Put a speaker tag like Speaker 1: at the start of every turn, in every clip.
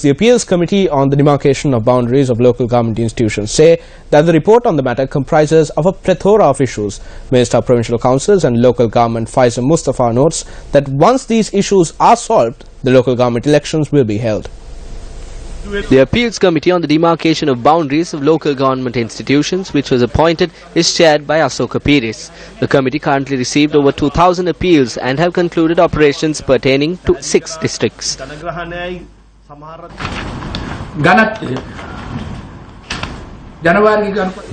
Speaker 1: The Appeals Committee on the Demarcation of Boundaries of Local Government Institutions say that the report on the matter comprises of a plethora of issues. Minister of Provincial Councils and Local Government Faisal Mustafa notes that once these issues are solved, the local government elections will be held.
Speaker 2: The Appeals Committee on the Demarcation of Boundaries of Local Government Institutions, which was appointed, is chaired by Asoka Piris. The committee currently received over 2,000 appeals and have concluded operations pertaining to 6 districts.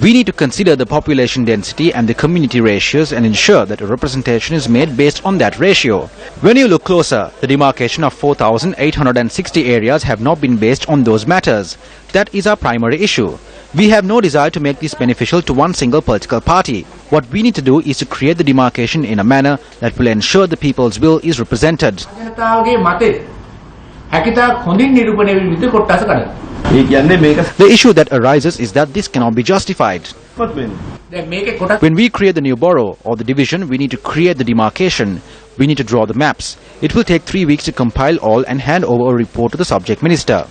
Speaker 3: We need to consider the population density and the community ratios and ensure that a representation is made based on that ratio. When you look closer, the demarcation of 4,860 areas have not been based on those matters. That is our primary issue. We have no desire to make this beneficial to one single political party. What we need to do is to create the demarcation in a manner that will ensure the people's will is represented. The issue that arises is that this cannot be justified. When we create the new borough or the division, we need to create the demarcation. We need to draw the maps. It will take 3 weeks to compile all and hand over a report to the subject minister.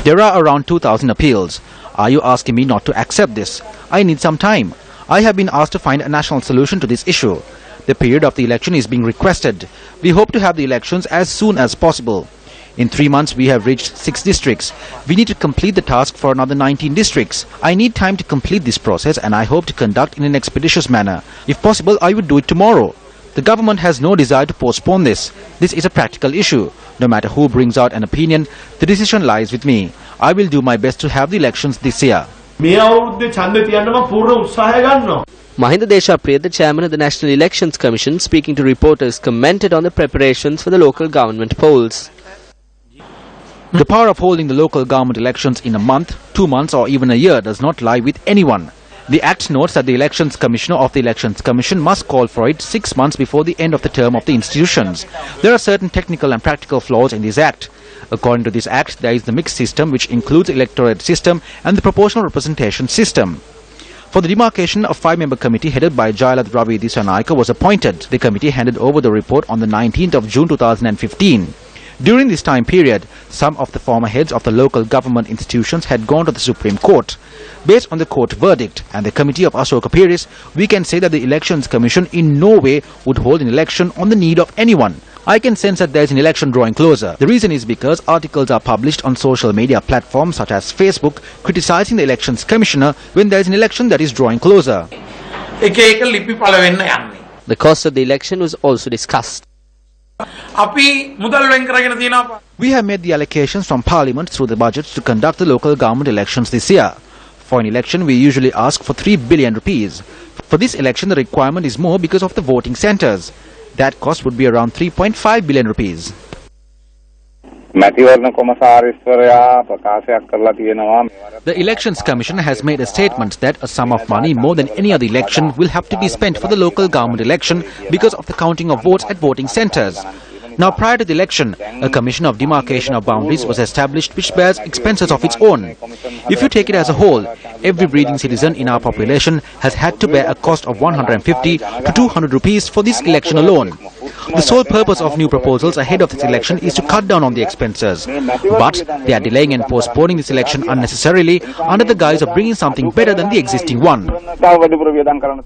Speaker 3: There are around 2,000 appeals. Are you asking me not to accept this? I need some time. I have been asked to find a national solution to this issue. The period of the election is being requested. We hope to have the elections as soon as possible. In 3 months, we have reached 6 districts. We need to complete the task for another 19 districts. I need time to complete this process and I hope to conduct in an expeditious manner. If possible, I would do it tomorrow. The government has no desire to postpone this. This is a practical issue. No matter who brings out an opinion, the decision lies with me. I will do my best to have the elections this year.
Speaker 2: Mahinda Deshapriya, the chairman of the National Elections Commission, speaking to reporters, commented on the preparations for the local government polls.
Speaker 3: The power of holding the local government elections in a month, 2 months or even a year does not lie with anyone. The Act notes that the Elections Commissioner of the Elections Commission must call for it 6 months before the end of the term of the institutions. There are certain technical and practical flaws in this Act. According to this Act, there is the mixed system, which includes electorate system and the proportional representation system. For the demarcation, a 5-member committee headed by Jayalat Ravi Dissanayake was appointed. The committee handed over the report on the 19th of June 2015. During this time period, some of the former heads of the local government institutions had gone to the Supreme Court. Based on the court verdict and the committee of Asoka Piris, we can say that the Elections Commission in no way would hold an election on the need of anyone. I can sense that there is an election drawing closer. The reason is because articles are published on social media platforms such as Facebook criticizing the Elections Commissioner when there is an election that is drawing closer.
Speaker 2: The cost of the election was also discussed.
Speaker 3: We have made the allocations from Parliament through the budget to conduct the local government elections this year. For an election, we usually ask for 3 billion rupees. For this election, the requirement is more because of the voting centres. That cost would be around 3.5 billion rupees. The Elections Commission has made a statement that a sum of money more than any other election will have to be spent for the local government election because of the counting of votes at voting centres. Now, prior to the election, a Commission of Demarcation of Boundaries was established which bears expenses of its own. If you take it as a whole, every breathing citizen in our population has had to bear a cost of 150 to 200 rupees for this election alone. The sole purpose of new proposals ahead of this election is to cut down on the expenses. But they are delaying and postponing this election unnecessarily under the guise of bringing something better than the existing one.